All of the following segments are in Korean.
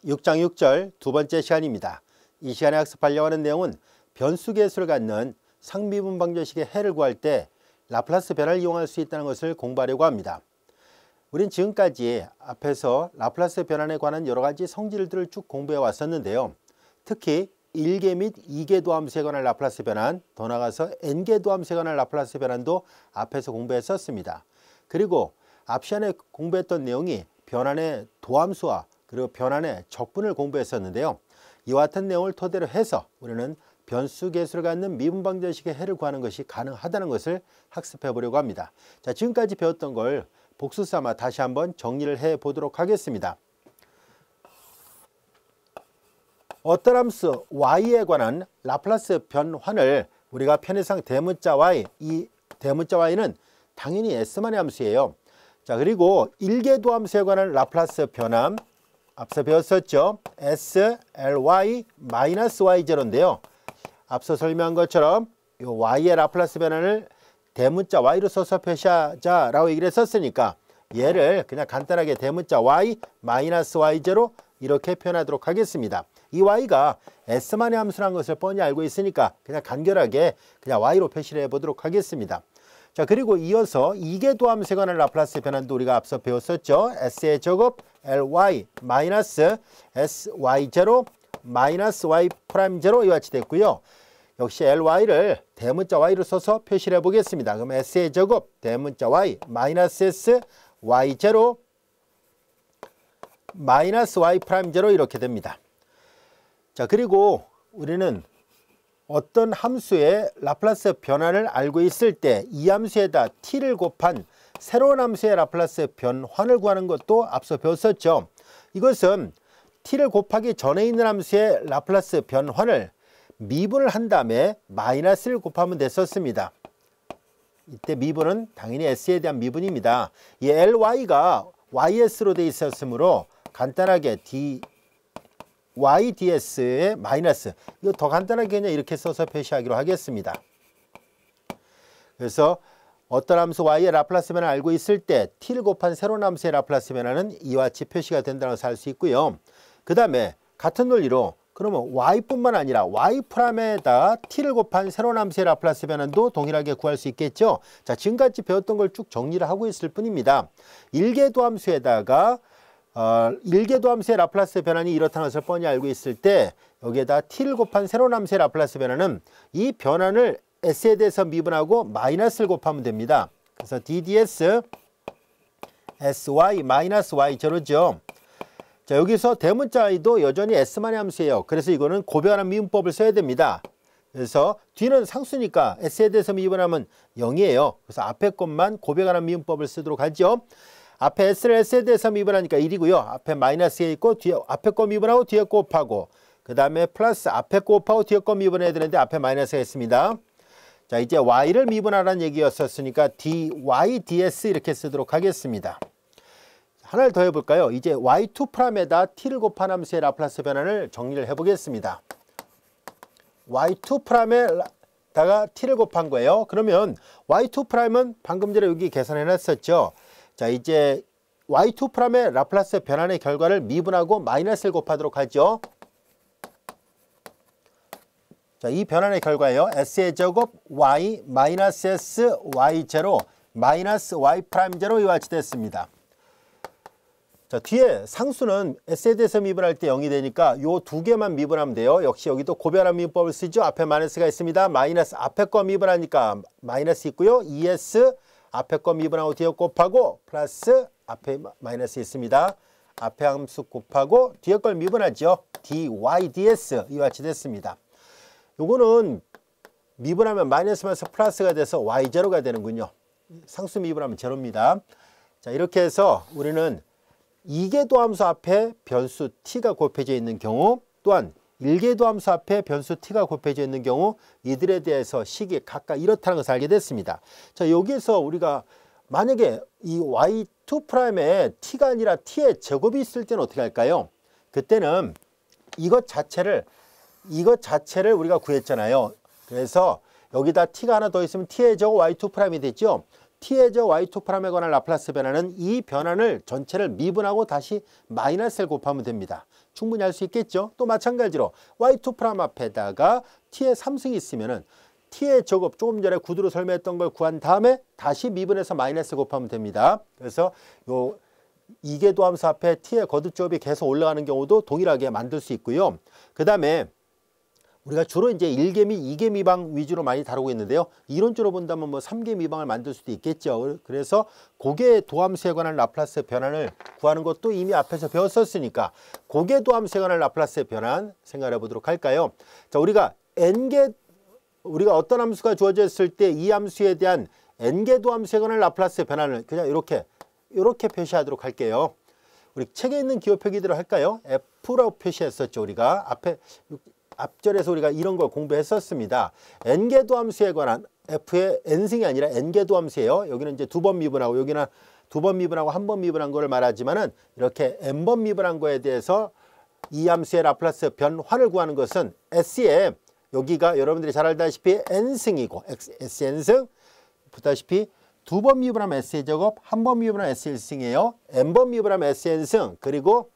6장 6절 두 번째 시간입니다. 이 시간에 학습하려고 하는 내용은 변수계수를 갖는 상미분 방정식의 해를 구할 때 라플라스 변화를 이용할 수 있다는 것을 공부하려고 합니다. 우린 지금까지 앞에서 라플라스 변환에 관한 여러 가지 성질들을 쭉 공부해 왔었는데요. 특히 1개 및 2개 도함수에 관한 라플라스 변환, 더 나아가서 n개 도함수에 관한 라플라스 변환도 앞에서 공부했었습니다. 그리고 앞 시간에 공부했던 내용이 변환의 도함수와 그리고 변환의 적분을 공부했었는데요. 이와 같은 내용을 토대로 해서 우리는 변수계수를 갖는 미분방정식의 해를 구하는 것이 가능하다는 것을 학습해 보려고 합니다. 자, 지금까지 배웠던 걸 복수 삼아 다시 한번 정리를 해 보도록 하겠습니다. 어떤 함수 y에 관한 라플라스 변환을 우리가 편의상 대문자 y, 이 대문자 y는 당연히 s만의 함수예요. 자, 그리고 1개 도함수에 관한 라플라스 변환 앞서 배웠었죠. sly-y0인데요. 앞서 설명한 것처럼 이 y의 라플라스 변환을 대문자 y로 써서 표시하자라고 얘기를 했었으니까 얘를 그냥 간단하게 대문자 y-y0 이렇게 표현하도록 하겠습니다. 이 y가 s만의 함수라는 것을 뻔히 알고 있으니까 그냥 간결하게 그냥 y로 표시를 해보도록 하겠습니다. 자, 그리고 이어서 2개 도함수에 관한 라플라스 변환도 우리가 앞서 배웠었죠. s의 제곱 ly-sy0 y'0 이와 같이 됐고요. 역시 ly를 대문자 y로 써서 표시를 해보겠습니다. 그럼 s의 제곱 대문자 y-s y0 y'0 이렇게 됩니다. 자, 그리고 우리는 어떤 함수의 라플라스 변환을 알고 있을 때 이 함수에다 t를 곱한 새로운 함수의 라플라스 변환을 구하는 것도 앞서 배웠었죠. 이것은 t를 곱하기 전에 있는 함수의 라플라스 변환을 미분을 한 다음에 마이너스를 곱하면 됐었습니다. 이때 미분은 당연히 s에 대한 미분입니다. 이 ly가 ys로 되어 있었으므로 간단하게 y ds의 마이너스, 이거 더 간단하게 그냥 이렇게 써서 표시하기로 하겠습니다. 그래서 어떤 함수 y의 라플라스 변환을 알고 있을 때 t를 곱한 새로운 함수의 라플라스 변환은 이와 같이 표시가 된다는 것을 알 수 있고요. 그 다음에 같은 논리로 그러면 y뿐만 아니라 y'에다 t를 곱한 새로운 함수의 라플라스 변환도 동일하게 구할 수 있겠죠. 자, 지금까지 배웠던 걸 쭉 정리를 하고 있을 뿐입니다. 1개 도함수에다가 1개 도함수의 라플라스 변환이 이렇다는 것을 뻔히 알고 있을 때 여기에다 t를 곱한 새로운 함수의 라플라스 변환은 이 변환을 s에 대해서 미분하고 마이너스를 곱하면 됩니다. 그래서 dds sy-y0죠. 자, 여기서 대문자 y도 여전히 s만의 함수예요. 그래서 이거는 고배관한 미분법을 써야 됩니다. 그래서 뒤는 상수니까 s에 대해서 미분하면 0이에요. 그래서 앞에 것만 고배관한 미분법을 쓰도록 하죠. 앞에 s를 s에 대해서 미분하니까 1이고요. 앞에 마이너스에 있고 뒤에 앞에 거 미분하고 뒤에 거 곱하고 그 다음에 플러스 앞에 거 곱하고 뒤에 거 미분해야 되는데 앞에 마이너스가 있습니다. 자, 이제 y를 미분하라는 얘기였었으니까 dy ds 이렇게 쓰도록 하겠습니다. 하나를 더 해볼까요? 이제 y2'에다 t를 곱한 함수의 라플라스 변환을 정리를 해보겠습니다. y2'에다가 t를 곱한 거예요. 그러면 y2'은 방금 전에 여기 계산해놨었죠. 자, 이제 y2'의 라플라스 변환의 결과를 미분하고 마이너스를 곱하도록 하죠. 자, 이 변환의 결과예요. s의 제곱 y-s y0 y'0 이와 같이 됐습니다. 자, 뒤에 상수는 s에 대해서 미분할 때 0이 되니까 요 두 개만 미분하면 돼요. 역시 여기도 고배관한 미분법을 쓰죠. 앞에 마이너스가 있습니다. 마이너스 앞에 거 미분하니까 마이너스 있고요. es 앞에 거 미분하고 뒤에 곱하고 플러스 앞에 마이너스 있습니다. 앞에 함수 곱하고 뒤에 걸 미분하죠. dy ds 이와 같이 됐습니다. 요거는 미분하면 마이너스면서 플러스가 돼서 y0가 되는군요. 상수 미분하면 제로입니다. 자, 이렇게 해서 우리는 2개 도함수 앞에 변수 t가 곱해져 있는 경우, 또한 1개 도함수 앞에 변수 t가 곱해져 있는 경우 이들에 대해서 식이 각각 이렇다는 것을 알게 됐습니다. 자, 여기에서 우리가 만약에 이 y2'에 t가 아니라 t의 제곱이 있을 때는 어떻게 할까요? 그때는 이것 자체를 우리가 구했잖아요. 그래서 여기다 t가 하나 더 있으면 t의 제곱 y2'이 됐죠. t의 저 y2'에 관한 라플라스 변화는 이 변환을 전체를 미분하고 다시 마이너스를 곱하면 됩니다. 충분히 할 수 있겠죠? 또 마찬가지로 y2' 앞에다가 t의 3승이 있으면은 t의 제곱, 조금 전에 구두로 설명했던 걸 구한 다음에 다시 미분해서 마이너스 곱하면 됩니다. 그래서 요 이계도함수 앞에 t의 거듭제곱이 계속 올라가는 경우도 동일하게 만들 수 있고요. 그 다음에 우리가 주로 이제 1개 미, 2개 미방 위주로 많이 다루고 있는데요. 이론적으로 본다면 뭐 3개 미방을 만들 수도 있겠죠. 그래서 고개 도함수에 관한 라플라스 변환을 구하는 것도 이미 앞에서 배웠었으니까 고개 도함수에 관한 라플라스 변환 생각해 보도록 할까요? 자, 우리가 어떤 함수가 주어졌을 때 이 함수에 대한 n개 도함수에 관한 라플라스 변환을 그냥 이렇게 표시하도록 할게요. 우리 책에 있는 기호 표기대로 할까요? F라고 표시했었죠. 우리가 앞절에서 우리가 이런 걸 공부했었습니다. n개 도함수에 관한 F의 n승이 아니라 n개 도함수예요. 여기는 이제 2번 미분하고 여기는 2번 미분하고 1번 미분한 거를 말하지만은 이렇게 n번 미분한 거에 대해서 이 함수의 라플라스 변환을 구하는 것은 S의 여기가 여러분들이 잘 알다시피 n승이고 Sn승 보다시피 2번 미분하면 S의 제곱, 1번 미분하면 S1승이에요. n번 미분하면 Sn승, 그리고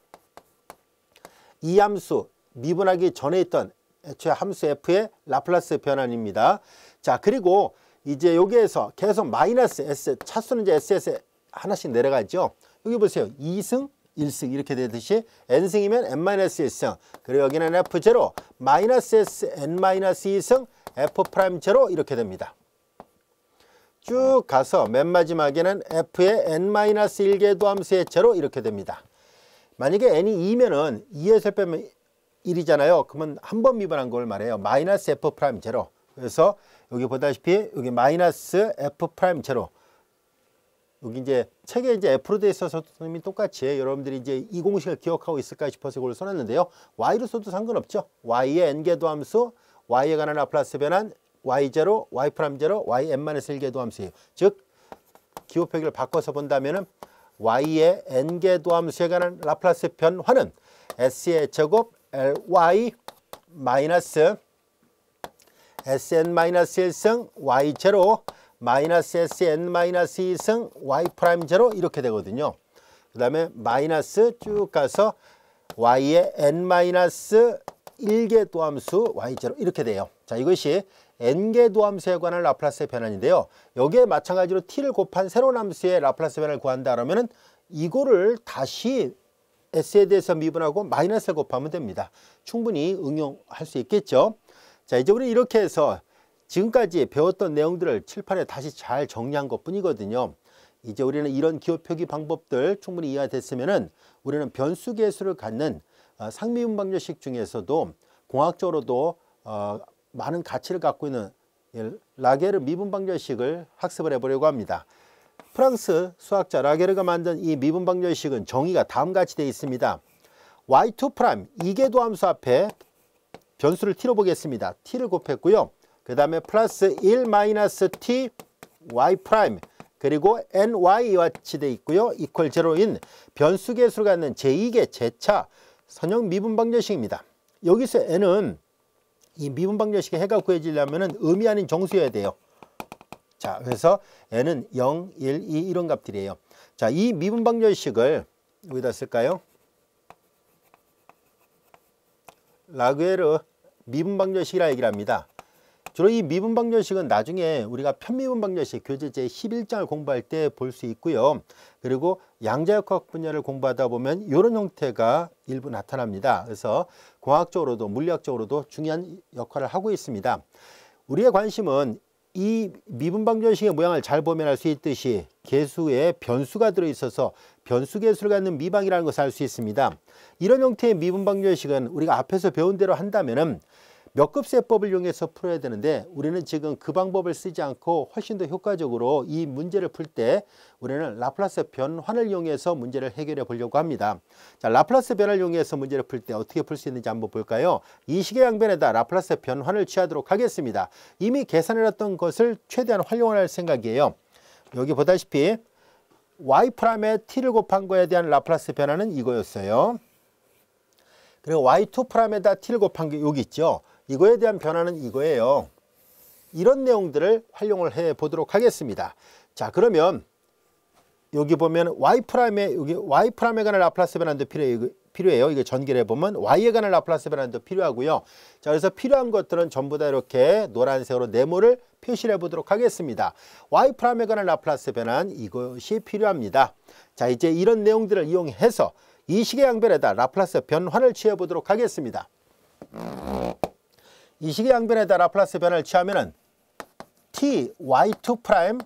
이 함수 미분하기 전에 있던 애초에 함수 f의 라플라스 변환입니다. 자, 그리고 이제 여기에서 계속 마이너스 S, 차수는 이제 S에서 하나씩 내려가죠. 여기 보세요. 2승, 1승 이렇게 되듯이 n승이면 n-1승, 그리고 여기는 f0, 마이너스 S, n-2승, f'0 이렇게 됩니다. 쭉 가서 맨 마지막에는 f의 n-1개 도함수의 제로 이렇게 됩니다. 만약에 n이 2면은 2에서 빼면 1이잖아요. 그러면 한 번 미분한 걸 말해요. 마이너스 f'0. 그래서 여기 보다시피 여기 마이너스 f'0. 여기 이제 책에 이제 f로 되어 있어서 선생님이 똑같이 여러분들이 이제 이 공식을 기억하고 있을까 싶어서 이걸 써놨는데요. y로 써도 상관없죠. y의 n개 도함수, y에 관한 라플라스 변환, y0, y'0, yn-1개 도함수예요. 즉 기호 표기를 바꿔서 본다면은 y의 n개 도함수에 관한 라플라스 변환은 s의 제곱 ly 마이너스 sn-1승 y0 마이너스 sn-2승 y'0 이렇게 되거든요. 그 다음에 마이너스 쭉 가서 y의 n-1개 도함수 y0 이렇게 돼요. 자, 이것이 n개 도함수에 관한 라플라스 변환인데요. 여기에 마찬가지로 t를 곱한 새로운 함수의 라플라스 변환을 구한다 그러면은 이거를 다시 s에 대해서 미분하고 마이너스를 곱하면 됩니다. 충분히 응용할 수 있겠죠. 자, 이제 우리 이렇게 해서 지금까지 배웠던 내용들을 칠판에 다시 잘 정리한 것 뿐이거든요. 이제 우리는 이런 기호 표기 방법들 충분히 이해가 됐으면은 우리는 변수 계수를 갖는 상미분 방정식 중에서도 공학적으로도 많은 가치를 갖고 있는 라게르 미분 방정식을 학습을 해보려고 합니다. 프랑스 수학자 라게르가 만든 이 미분 방정식은 정의가 다음과 같이 되어 있습니다. y2' 이계도 함수 앞에 변수를 t로 보겠습니다. t를 곱했고요. 그 다음에 플러스 1 마이너스 t y' 그리고 ny와 같이 되어 있고요. 이퀄 제로인 변수 계수를 갖는 제2계 제차 선형 미분 방정식입니다. 여기서 n은 이 미분 방정식의 해가 구해지려면 음이 아닌 정수여야 돼요. 자, 그래서 n은 0, 1, 2 이런 값들이에요. 자, 이 미분 방정식을 여기다 쓸까요? 라게르 미분 방정식이라 얘기를 합니다. 주로 이 미분 방정식은 나중에 우리가 편미분 방정식 교재 제11장을 공부할 때 볼 수 있고요. 그리고 양자역학 분야를 공부하다 보면 이런 형태가 일부 나타납니다. 그래서 공학적으로도 물리학적으로도 중요한 역할을 하고 있습니다. 우리의 관심은 이 미분 방정식의 모양을 잘 보면 알 수 있듯이 계수에 변수가 들어있어서 변수 계수를 갖는 미방이라는 것을 알 수 있습니다. 이런 형태의 미분 방정식은 우리가 앞에서 배운 대로 한다면은 몇 급세법을 이용해서 풀어야 되는데 우리는 지금 그 방법을 쓰지 않고 훨씬 더 효과적으로 이 문제를 풀 때 우리는 라플라스 변환을 이용해서 문제를 해결해 보려고 합니다. 자, 라플라스 변환을 이용해서 문제를 풀 때 어떻게 풀 수 있는지 한번 볼까요? 이 식의 양변에다 라플라스 변환을 취하도록 하겠습니다. 이미 계산해놨던 것을 최대한 활용할 생각이에요. 여기 보다시피 y''에 t를 곱한 거에 대한 라플라스 변환은 이거였어요. 그리고 y2'에다 t를 곱한 게 여기 있죠. 이거에 대한 변화는 이거예요. 이런 내용들을 활용을 해 보도록 하겠습니다. 자, 그러면 여기 보면 y'에 여기 y'에 관한 라플라스 변환도 필요해요. 이거 전개를 해보면 y에 관한 라플라스 변환도 필요하고요. 자, 그래서 필요한 것들은 전부 다 이렇게 노란색으로 네모를 표시를 해보도록 하겠습니다. y'에 관한 라플라스 변환 이것이 필요합니다. 자, 이제 이런 내용들을 이용해서 이 식의 양변에다 라플라스 변환을 취해보도록 하겠습니다. 이 식의 양변에다 라플라스 변환을 취하면은 ty2'의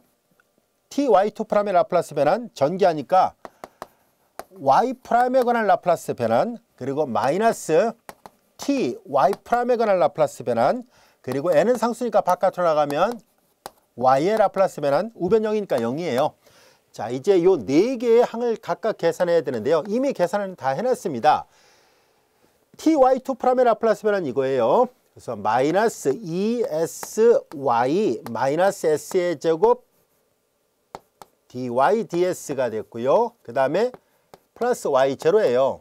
라플라스 변환 전개하니까 y'에 관한 라플라스 변환, 그리고 마이너스 ty'에 관한 라플라스 변환, 그리고 n은 상수니까 바깥으로 나가면 y의 라플라스 변환, 우변 0이니까 0이에요. 자, 이제 요 네 개의 항을 각각 계산해야 되는데요. 이미 계산은 다 해놨습니다. ty2'의 라플라스 변환 이거예요. 그래서 마이너스 2sy 마이너스 s의 제곱 dy ds가 됐고요. 그 다음에 플러스 y0예요.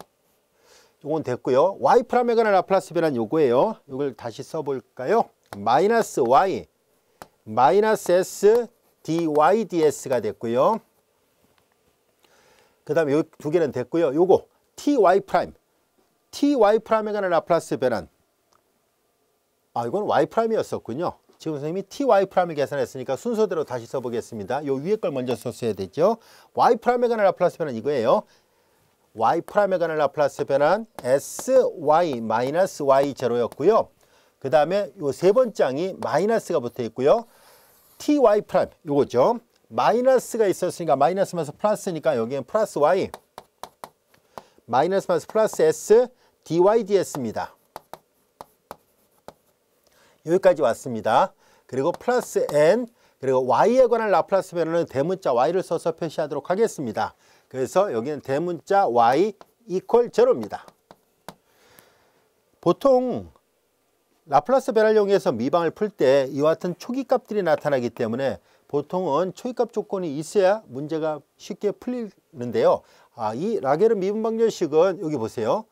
요건 됐고요. y'에 관한 라플라스 변환 요거예요. 요걸 다시 써볼까요? 마이너스 y 마이너스 s dy ds가 됐고요. 그 다음에 요 두 개는 됐고요. 요거 ty', ty'에 관한 라플라스 변환. 이건 y'이었었군요. 지금 선생님이 ty'을 계산했으니까 순서대로 다시 써보겠습니다. 요 위에 걸 먼저 썼어야 되죠. y'에 관한 라플라스 변환 이거예요. y'에 관한 라플라스 변환 sy 마이너스 y0였고요. 그 다음에 요 세 번째 항이 마이너스가 붙어 있고요. ty' 요거죠. 마이너스가 있었으니까 마이너스 마이너스 플러스니까 여기엔 플러스 y 마이너스 마이너스 플러스 s dy ds입니다. 여기까지 왔습니다. 그리고 플러스 n, 그리고 y에 관한 라플라스 변환은 대문자 y를 써서 표시하도록 하겠습니다. 그래서 여기는 대문자 y 이퀄 0입니다. 보통 라플라스 변환을 이용해서 미방을 풀 때 이와 같은 초기값들이 나타나기 때문에 보통은 초기값 조건이 있어야 문제가 쉽게 풀리는데요. 이 라게르 미분 방정식은 여기 보세요.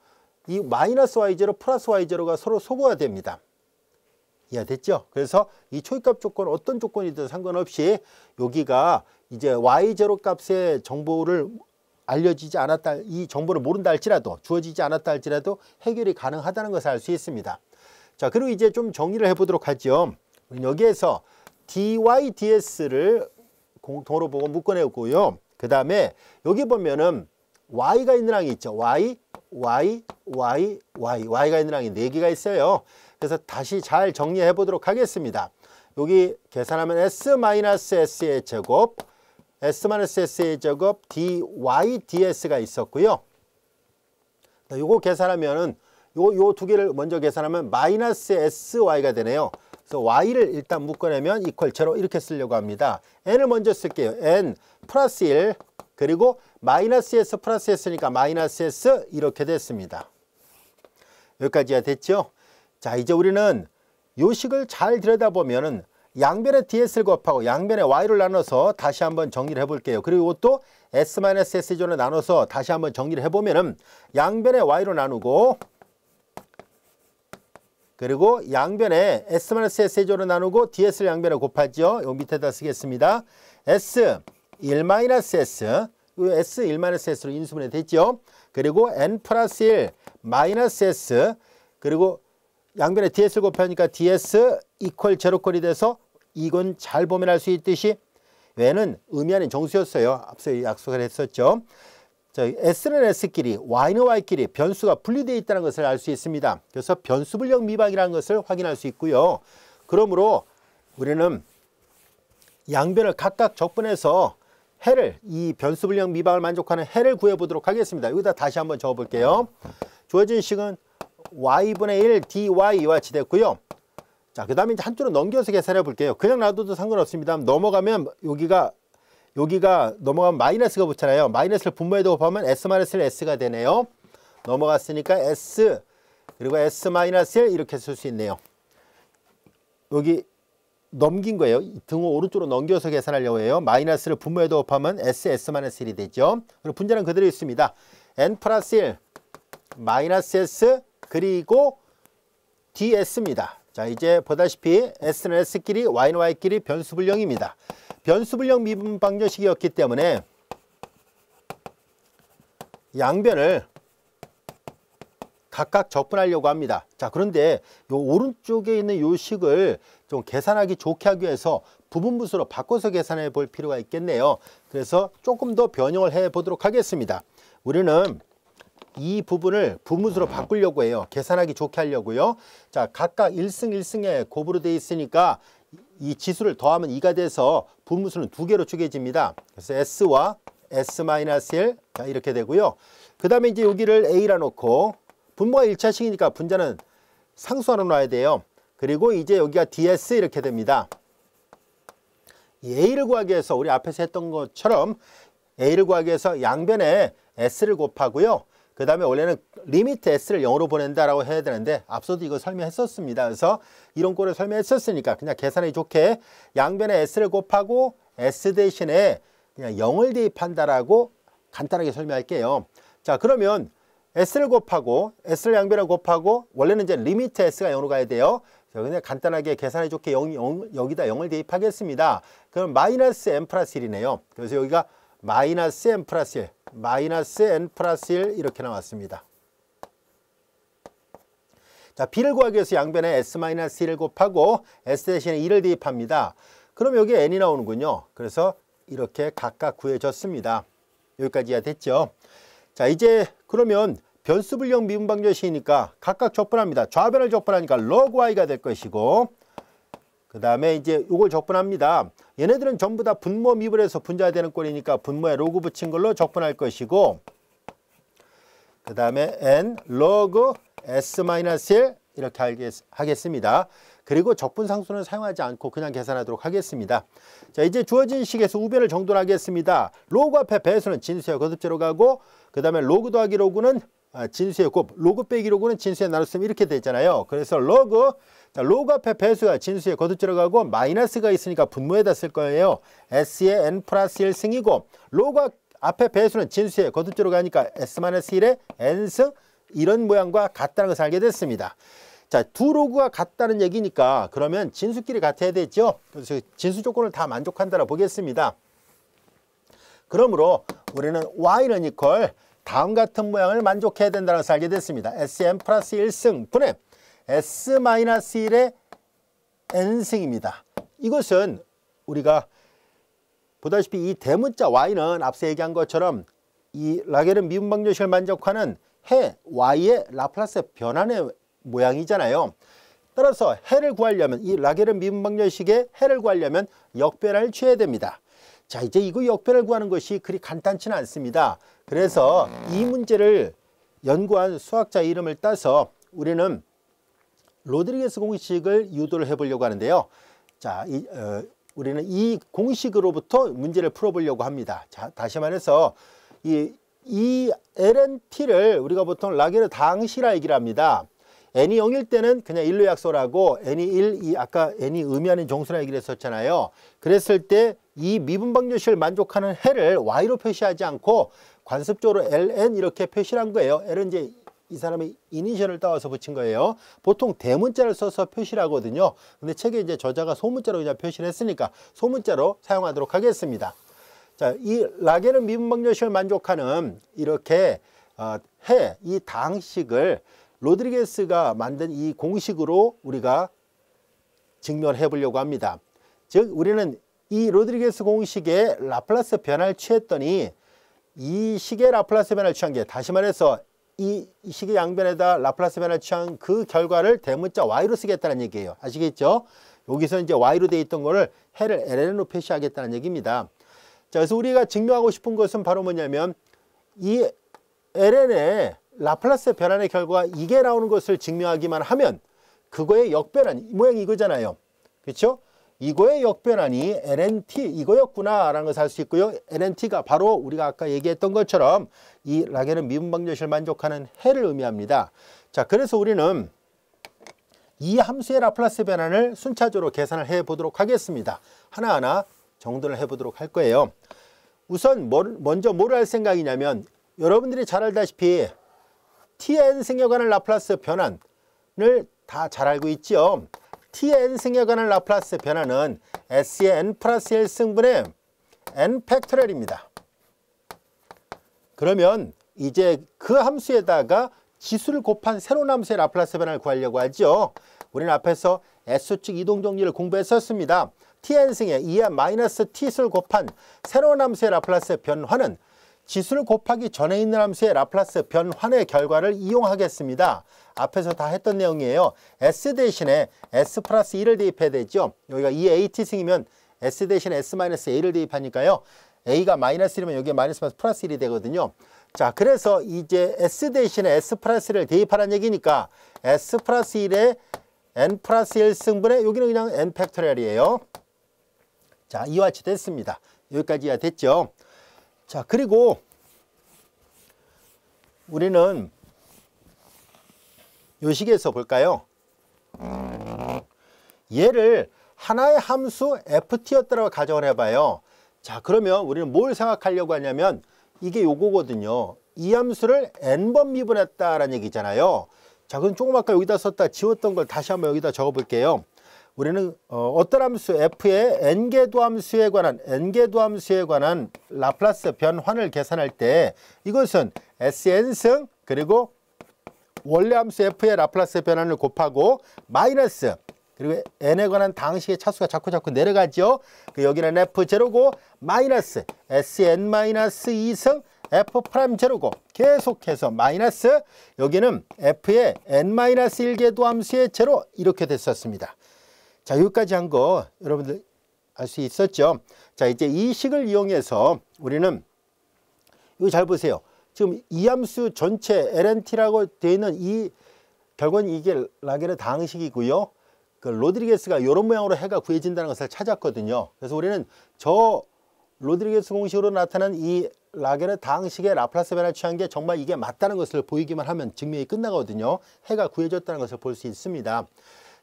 이 마이너스 y0 플러스 y0가 서로 소거가 됩니다. 이해됐죠? 그래서 이 초기값 조건 어떤 조건이든 상관없이 여기가 이제 y0 값의 정보를 알려지지 않았다, 이 정보를 모른다 할지라도, 주어지지 않았다 할지라도 해결이 가능하다는 것을 알 수 있습니다. 자, 그리고 이제 좀 정리를 해보도록 하죠. 여기에서 dy, ds를 공통으로 보고 묶어내고요. 그 다음에 여기 보면은 y가 있는 항이 있죠. y가 있는 항이 4개가 있어요. 그래서 다시 잘 정리해 보도록 하겠습니다. 여기 계산하면 s-s의 제곱, s-s의 제곱 dy ds가 있었고요. 요거 계산하면은 요 두 개를 먼저 계산하면 마이너스 sy가 되네요. 그래서 y를 일단 묶어내면 이퀄 0 이렇게 쓰려고 합니다. n을 먼저 쓸게요. n 플러스 1 그리고 마이너스 s 플러스 s니까 마이너스 s 이렇게 됐습니다. 여기까지가 됐죠? 자, 이제 우리는 요 식을 잘 들여다보면은 양변에 ds를 곱하고 양변에 y를 나눠서 다시 한번 정리를 해볼게요. 그리고 이것도 s-s제로 나눠서 다시 한번 정리를 해보면은 양변에 y로 나누고 그리고 양변에 s-s제로 나누고 ds를 양변에 곱하죠. 요 밑에다 쓰겠습니다. s1-s s1-s로 인수분해 됐죠. 그리고 n 플러스 1 마이너스 s 그리고 양변에 ds를 곱하니까 ds 이퀄 제로꼴이 돼서 이건 잘 보면 알 수 있듯이 얘는 의미 아닌 정수였어요. 앞서 약속을 했었죠. 자, s는 s끼리 y는 y끼리 변수가 분리되어 있다는 것을 알 수 있습니다. 그래서 변수불량 미방이라는 것을 확인할 수 있고요. 그러므로 우리는 양변을 각각 적분해서 해를, 이 변수불량 미방을 만족하는 해를 구해보도록 하겠습니다. 여기다 다시 한번 적어볼게요. 주어진 식은 y분의 1 dy와 같이 됐고요. 자, 그 다음에 이제 한쪽으로 넘겨서 계산해 볼게요. 그냥 놔둬도 상관없습니다. 넘어가면 여기가 넘어가면 마이너스가 붙잖아요. 마이너스를 분모에도 곱하면 s-s가 되네요. 넘어갔으니까 s 그리고 s-1 이렇게 쓸 수 있네요. 여기 넘긴 거예요. 등호 오른쪽으로 넘겨서 계산하려고 해요. 마이너스를 분모에도 곱하면 s-1이 되죠. 그리고 분자는 그대로 있습니다. n 플러스 1 마이너스 s 그리고 ds입니다. 자, 이제 보다시피 s는 s끼리 y는 y끼리 변수불량입니다. 변수불량 미분 방정식이었기 때문에 양변을 각각 적분하려고 합니다. 자, 그런데 요 오른쪽에 있는 요 식을 좀 계산하기 좋게 하기 위해서 부분분수로 바꿔서 계산해 볼 필요가 있겠네요. 그래서 조금 더 변형을 해 보도록 하겠습니다. 우리는 이 부분을 부분수로 바꾸려고 해요. 계산하기 좋게 하려고요. 자, 각각 1승 1승에 곱으로 되어 있으니까 이 지수를 더하면 2가 돼서 부분수는 2개로 쪼개집니다. 그래서 S와 S-1 자, 이렇게 되고요. 그 다음에 이제 여기를 A라 놓고 분모가 1차식이니까 분자는 상수하로 놔야 돼요. 그리고 이제 여기가 DS 이렇게 됩니다. 이 A를 구하기 위해서 우리 앞에서 했던 것처럼 A를 구하기 위해서 양변에 S를 곱하고요. 그 다음에 원래는 리미트 S를 0으로 보낸다라고 해야 되는데 앞서도 이거 설명했었습니다. 그래서 이런 꼴을 설명했었으니까 그냥 계산하기 좋게 양변에 S를 곱하고 S 대신에 그냥 0을 대입한다라고 간단하게 설명할게요. 자, 그러면 S를 곱하고 S를 양변에 곱하고 원래는 이제 리미트 S가 0으로 가야 돼요. 그냥 간단하게 계산해 좋게 여기다 0을 대입하겠습니다. 그럼 마이너스 n 플러스 1이네요. 그래서 여기가 마이너스 n 플러스 1, 마이너스 n 플러스 1 이렇게 나왔습니다. 자, b를 구하기 위해서 양변에 s-1을 곱하고 s 대신에 2를 대입합니다. 그럼 여기 n이 나오는군요. 그래서 이렇게 각각 구해졌습니다. 여기까지 이해됐죠? 자, 이제 그러면 변수불량 미분 방정식이니까 각각 적분합니다. 좌변을 적분하니까 log y가 될 것이고 그 다음에 이제 이걸 적분합니다. 얘네들은 전부 다 분모 미분해서 분자가 되는 꼴이니까 분모에 로그 붙인 걸로 적분할 것이고 그 다음에 n log s-1 이렇게 하겠습니다. 그리고 적분상수는 사용하지 않고 그냥 계산하도록 하겠습니다. 자, 이제 주어진 식에서 우변을 정돈하겠습니다. 로그 앞에 배수는 진수의 거듭제로 가고 그 다음에 로그 더하기 로그는 진수의 곱, 로그 빼기 로그는 진수의 나눗셈 이렇게 되잖아요. 그래서 로그, 자, 로그 앞에 배수가 진수의 거듭제로 가고 마이너스가 있으니까 분모에다 쓸 거예요. s의 n 플러스 1승이고 로그 앞에 배수는 진수의 거듭제로 가니까 s-1의 n승 이런 모양과 같다는 것을 알게 됐습니다. 자, 두 로그가 같다는 얘기니까 그러면 진수끼리 같아야 되죠. 그래서 진수 조건을 다 만족한다고 보겠습니다. 그러므로 우리는 y는 이퀄 다음 같은 모양을 만족해야 된다는 것을 알게 됐습니다. sn 플러스 1승 분의 s-1의 n승입니다. 이것은 우리가 보다시피 이 대문자 y는 앞서 얘기한 것처럼 이 라게르 미분 방정식을 만족하는 해 y의 라플라스 변환의 모양이잖아요. 따라서 해를 구하려면 이 라게르 미분 방정식의 해를 구하려면 역변을 취해야 됩니다. 자, 이제 이거 역변을 구하는 것이 그리 간단치는 않습니다. 그래서 이 문제를 연구한 수학자 이름을 따서 우리는 로드리게스 공식을 유도를 해보려고 하는데요. 자, 우리는 이 공식으로부터 문제를 풀어보려고 합니다. 자, 다시 말해서 이 LNT를 우리가 보통 라게르 당시라 얘기를 합니다. n이 0일 때는 그냥 1로 약속하고 n이 1, 아까 n이 의미하는 정수라 얘기를 했었잖아요. 그랬을 때 이 미분 방정식을 만족하는 해를 y로 표시하지 않고 관습적으로 ln 이렇게 표시를 한 거예요. l은 이제 이 사람의 이니셜을 따와서 붙인 거예요. 보통 대문자를 써서 표시를 하거든요. 근데 책에 이제 저자가 소문자로 그냥 표시를 했으니까 소문자로 사용하도록 하겠습니다. 자, 이 라게르 미분 방정식을 만족하는 이렇게 해, 이 당식을 로드리게스가 만든 이 공식으로 우리가 증명을 해보려고 합니다. 즉 우리는 이 로드리게스 공식의 라플라스 변화를 취했더니 이 식의 라플라스 변화를 취한 게 다시 말해서 이 식의 양변에다 라플라스 변화를 취한 그 결과를 대문자 y로 쓰겠다는 얘기예요. 아시겠죠? 여기서 이제 y로 되어 있던 거를 해를 ln으로 표시하겠다는 얘기입니다. 자, 그래서 우리가 증명하고 싶은 것은 바로 뭐냐면 이 ln의 라플라스 변환의 결과가 이게 나오는 것을 증명하기만 하면 그거의 역변환, 모양이 이거잖아요. 그렇죠? 이거의 역변환이 LNT 이거였구나 라는 것을 알 수 있고요. LNT가 바로 우리가 아까 얘기했던 것처럼 이 라게르 미분 방정식을 만족하는 해를 의미합니다. 자, 그래서 우리는 이 함수의 라플라스 변환을 순차적으로 계산을 해 보도록 하겠습니다. 하나하나 정돈을 해 보도록 할 거예요. 우선 먼저 뭐를 할 생각이냐면 여러분들이 잘 알다시피 tn승에 관한 라플라스 변환을 다 잘 알고 있죠. t의 n승에 관한 라플라스 변화는 s의 n 플러스 1승분의 n 팩토리얼입니다. 그러면 이제 그 함수에다가 지수를 곱한 새로운 함수의 라플라스 변화를 구하려고 하죠. 우리는 앞에서 S축 이동 정리를 공부했었습니다. tn승에 2의 마이너스 t수를 곱한 새로운 함수의 라플라스 변화는 지수를 곱하기 전에 있는 함수의 라플라스 변환의 결과를 이용하겠습니다. 앞에서 다 했던 내용이에요. s 대신에 s 플러스 2를 대입해야 되죠. 여기가 2의 at승이면 s 대신에 s 마이너스 a를 대입하니까요. a가 마이너스 1이면 여기에 마이너스 플러스 1이 되거든요. 자, 그래서 이제 s 대신에 s 플러스 1을 대입하라는 얘기니까 s 플러스 1에 n 플러스 1승분의 여기는 그냥 n 팩토리얼이에요. 자, 이와 같이 됐습니다. 여기까지 이해 됐죠. 자, 그리고 우리는 요 식에서 볼까요? 얘를 하나의 함수 ft였다고 가정을 해봐요. 자, 그러면 우리는 뭘 생각하려고 하냐면 이게 요거거든요. 이 함수를 n번 미분했다라는 얘기잖아요. 자, 그럼 조금 아까 여기다 썼다 지웠던 걸 다시 한번 여기다 적어 볼게요. 우리는 어떤 함수 f의 n개도 함수에 관한 라플라스 변환을 계산할 때 이것은 sn승 그리고 원래 함수 f의 라플라스 변환을 곱하고 마이너스 그리고 n에 관한 당식의 차수가 자꾸 내려가죠. 여기는 f0고 마이너스 sn-2승 f'0고 계속해서 마이너스 여기는 f의 n-1개도 함수의 제로 이렇게 됐었습니다. 자, 여기까지 한 거 여러분들 알 수 있었죠? 자, 이제 이 식을 이용해서 우리는 이거 잘 보세요. 지금 이 함수 전체 lnt라고 되어 있는 이 결국은 이게 라게르 당식이고요. 그 로드리게스가 이런 모양으로 해가 구해진다는 것을 찾았거든요. 그래서 우리는 저 로드리게스 공식으로 나타난 이 라게르 당식의 라플라스 변화를 취한 게 정말 이게 맞다는 것을 보이기만 하면 증명이 끝나거든요. 해가 구해졌다는 것을 볼 수 있습니다.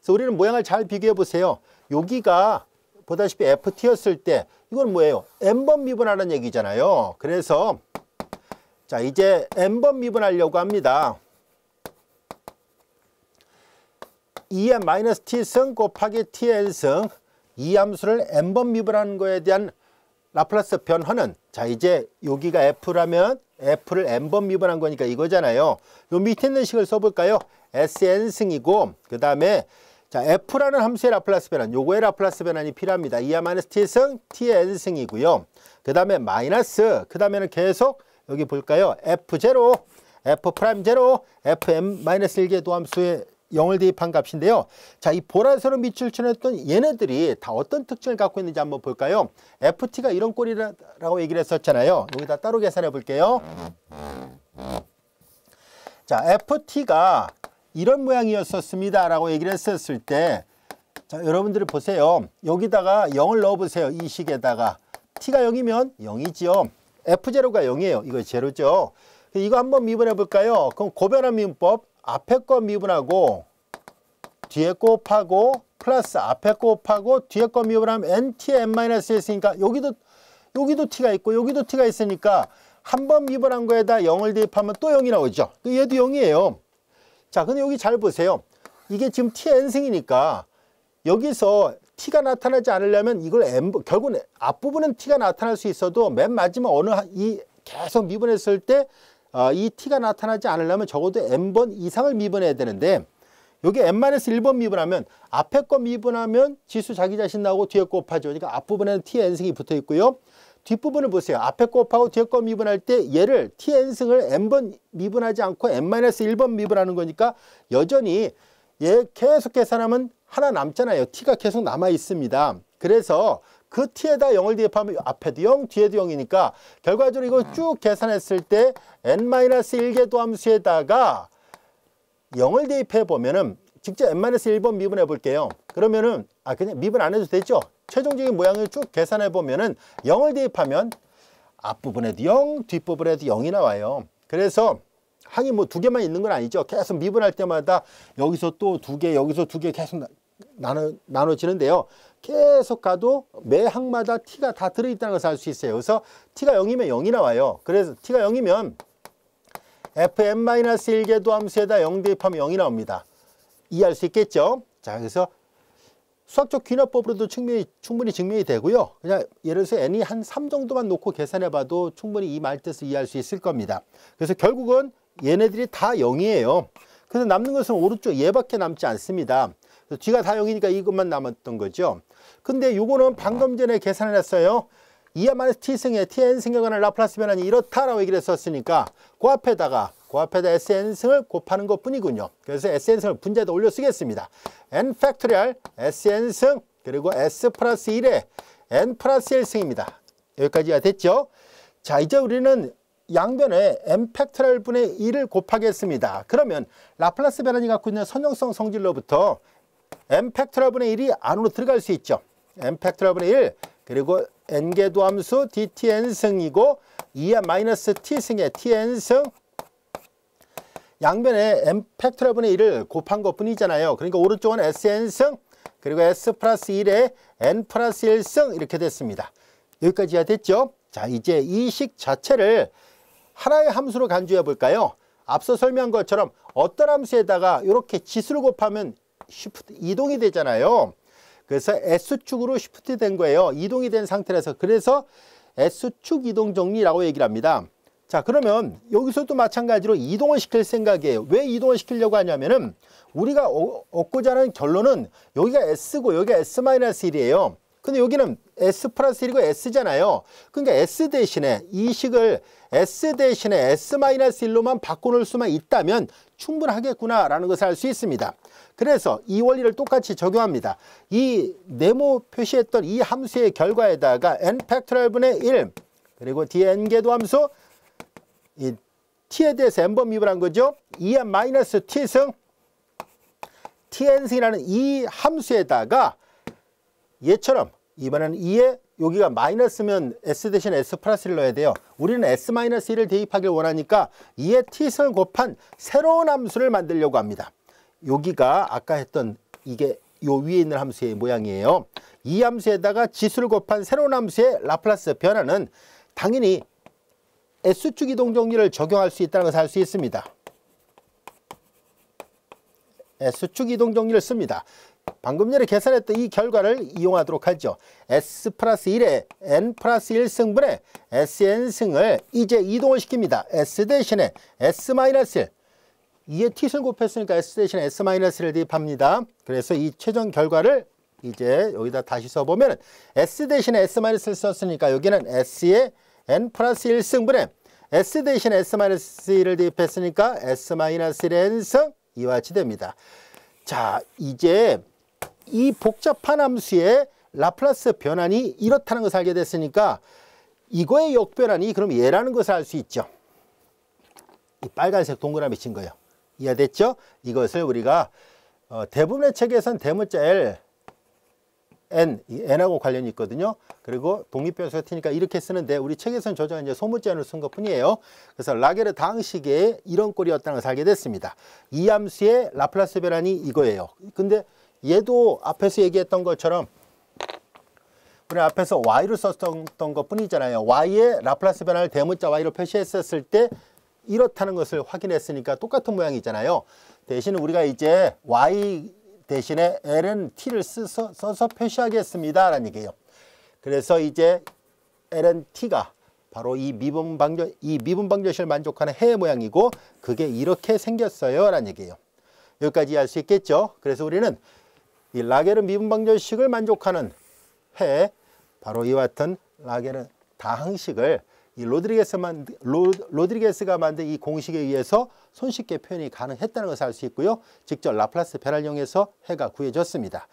그래서 우리는 모양을 잘 비교해 보세요. 여기가 보다시피 ft였을 때 이건 뭐예요? n번 미분하는 얘기잖아요. 그래서 자, 이제 n번 미분하려고 합니다. 2의 마이너스 t승 곱하기 tn승 이 함수를 n번 미분하는 거에 대한 라플라스 변화는 자, 이제 여기가 f라면 f를 n번 미분한 거니까 이거잖아요. 요 밑에 있는 식을 써볼까요? sn승이고 그 다음에 자, f라는 함수의 라플라스 변환, 요거의 라플라스 변환이 필요합니다. 2의 마이너스 t승, tn승이고요. 그 다음에 마이너스, 그 다음에는 계속 여기 볼까요? f0, f'0, fm-1개 도함수의 0을 대입한 값인데요. 자, 이 보라색으로 밑줄 칠했던 얘네들이 다 어떤 특징을 갖고 있는지 한번 볼까요? ft가 이런 꼴이라고 얘기를 했었잖아요. 여기다 따로 계산해 볼게요. 자, ft가 이런 모양이었었습니다 라고 얘기를 했었을 때 자, 여러분들이 보세요. 여기다가 0을 넣어 보세요. 이 식에다가 t가 0이면 0이지요. f0가 0이에요. 이거 제로죠. 이거 한번 미분해 볼까요? 그럼 고변환 미분법 앞에 거 미분하고 뒤에 거 곱하고 플러스 앞에 거 곱하고 뒤에 거 미분하면 nt에 n-1이 있으니까 여기도 t가 있고 여기도 t가 있으니까 한 번 미분한 거에다 0을 대입하면 또 0이 나오죠. 얘도 0이에요. 자, 근데 여기 잘 보세요. 이게 지금 tn승이니까 여기서 t가 나타나지 않으려면 이걸 결국은 앞부분은 t가 나타날 수 있어도 맨 마지막 계속 미분했을 때 이 t가 나타나지 않으려면 적어도 n번 이상을 미분해야 되는데 여기 n-1번 미분하면 앞에 거 미분하면 지수 자기 자신 나오고 뒤에 거 곱하죠. 그러니까 앞부분에는 tn승이 붙어 있고요. 뒷부분을 보세요. 앞에 거 곱하고 뒤에 거 미분할 때 얘를 tn승을 n번 미분하지 않고 n-1번 미분하는 거니까 여전히 얘 계속 계산하면 하나 남잖아요. t가 계속 남아 있습니다. 그래서 그 t에다 0을 대입하면 앞에도 0, 뒤에도 0이니까 결과적으로 이거 쭉 계산했을 때 n-1개 도함수에다가 0을 대입해 보면은 직접 n-1번 미분해 볼게요. 그러면은 그냥 미분 안 해도 되죠. 최종적인 모양을 쭉 계산해 보면은 0을 대입하면 앞부분에도 0, 뒷부분에도 0이 나와요. 그래서 항이 뭐 두 개만 있는 건 아니죠. 계속 미분할 때마다 여기서 또 두 개, 여기서 두 개 계속 나눠지는데요. 계속 가도 매 항마다 t가 다 들어있다는 것을 알 수 있어요. 그래서 t가 0이면 0이 나와요. 그래서 t가 0이면 fn-1개 도함수에다 0 대입하면 0이 나옵니다. 이해할 수 있겠죠? 자, 그래서 수학적 귀납법으로도 충분히 증명이 되고요. 그냥 예를 들어서 n이 한 3 정도만 놓고 계산해 봐도 충분히 이 말뜻을 이해할 수 있을 겁니다. 그래서 결국은 얘네들이 다 0이에요. 그래서 남는 것은 오른쪽 얘밖에 남지 않습니다. 그래서 뒤가 다 0이니까 이것만 남았던 거죠. 근데 요거는 방금 전에 계산을 했어요. 2n-t승의 tn승에 관한 라플라스 변환이 이렇다라고 얘기를 했었으니까 그 앞에다 sn승을 곱하는 것 뿐이군요. 그래서 sn승을 분자에다 올려 쓰겠습니다. n 팩토리얼 sn승 그리고 s 플러스 1에 n 플러스 1승입니다. 여기까지가 됐죠? 자, 이제 우리는 양변에 n 팩토리얼 분의 1을 곱하겠습니다. 그러면 라플라스 변환이 갖고 있는 선형성 성질로부터 n 팩토리얼 분의 1이 안으로 들어갈 수 있죠. n 팩토리얼 분의 1 그리고 n개도 함수 dtn승이고 2n-t승의 tn승 양변에 n 팩토리얼 분의 1을 곱한 것 뿐이잖아요. 그러니까 오른쪽은 sn승 그리고 s 플러스 1에 n 플러스 1승 이렇게 됐습니다. 여기까지야 됐죠? 자, 이제 이 식 자체를 하나의 함수로 간주해 볼까요? 앞서 설명한 것처럼 어떤 함수에다가 이렇게 지수를 곱하면 쉬프트 이동이 되잖아요. 그래서 S축으로 쉬프트 된 거예요. 이동이 된 상태라서. 그래서 S축 이동 정리라고 얘기를 합니다. 자, 그러면 여기서도 마찬가지로 이동을 시킬 생각이에요. 왜 이동을 시키려고 하냐면은 우리가 얻고자 하는 결론은 여기가 S고 여기가 S-1이에요. 근데 여기는 S 플러스 1이고 S잖아요. 그러니까 S 대신에 이 식을 S 대신에 S-1로만 바꿔놓을 수만 있다면 충분하겠구나라는 것을 알 수 있습니다. 그래서 이 원리를 똑같이 적용합니다. 이 네모 표시했던 이 함수의 결과에다가 n 팩토리얼 분의 1 그리고 dn개도 함수 이 t에 대해서 n번 미분한 거죠. 2n-t승 tn승이라는 이 함수에다가 얘처럼 이번에는 2에 여기가 마이너스면 s 대신 s 플러스를 넣어야 돼요. 우리는 s-1을 대입하길 원하니까 2에 t승을 곱한 새로운 함수를 만들려고 합니다. 여기가 아까 했던 이게 요 위에 있는 함수의 모양이에요. 이 함수에다가 지수를 곱한 새로운 함수의 라플라스 변화는 당연히 S축 이동 정리를 적용할 수 있다는 것을 알 수 있습니다. S축 이동 정리를 씁니다. 방금 전에 계산했던 이 결과를 이용하도록 하죠. S 플러스 1에 n 플러스 1승분의 sn승을 이제 이동을 시킵니다. S 대신에 S-1 2에 t승을 곱했으니까 S 대신에 S-1을 대입합니다. 그래서 이 최종 결과를 이제 여기다 다시 써보면 S 대신에 S-를 썼으니까 여기는 S에 n 플러스 1승분의 S 대신에 S-1을 대입했으니까 S-1n승 이와 같이 됩니다. 자, 이제 이 복잡한 함수의 라플라스 변환이 이렇다는 것을 알게 됐으니까 이거의 역변환이 그럼 얘라는 것을 알 수 있죠. 이 빨간색 동그라미 친 거예요. 이해됐죠? 이것을 우리가 대부분의 책에선 대문자 L, N, N하고 관련이 있거든요. 그리고 독립변수가 T니까 이렇게 쓰는데 우리 책에서는 저자가 이제 소문자를 쓴 것 뿐이에요. 그래서 라게르 다항식의 이런 꼴이었다는 것을 알게 됐습니다. 이 함수의 라플라스 변환이 이거예요. 근데 얘도 앞에서 얘기했던 것처럼 우리 앞에서 y를 썼던 것 뿐이잖아요. y의 라플라스 변환을 대문자 y로 표시했었을 때 이렇다는 것을 확인했으니까 똑같은 모양이잖아요. 대신 우리가 이제 y 대신에 ln t를 써서 표시하겠습니다 라는 얘기예요. 그래서 이제 ln t가 바로 이 미분 방정식을 만족하는 해 모양이고 그게 이렇게 생겼어요 라는 얘기예요. 여기까지 알 수 있겠죠. 그래서 우리는 이 라게르 미분 방정식을 만족하는 해 바로 이와 같은 라게르 다항식을 이 로드리게스가 만든 이 공식에 의해서 손쉽게 표현이 가능했다는 것을 알 수 있고요. 직접 라플라스 변환을 이용해서 해가 구해졌습니다.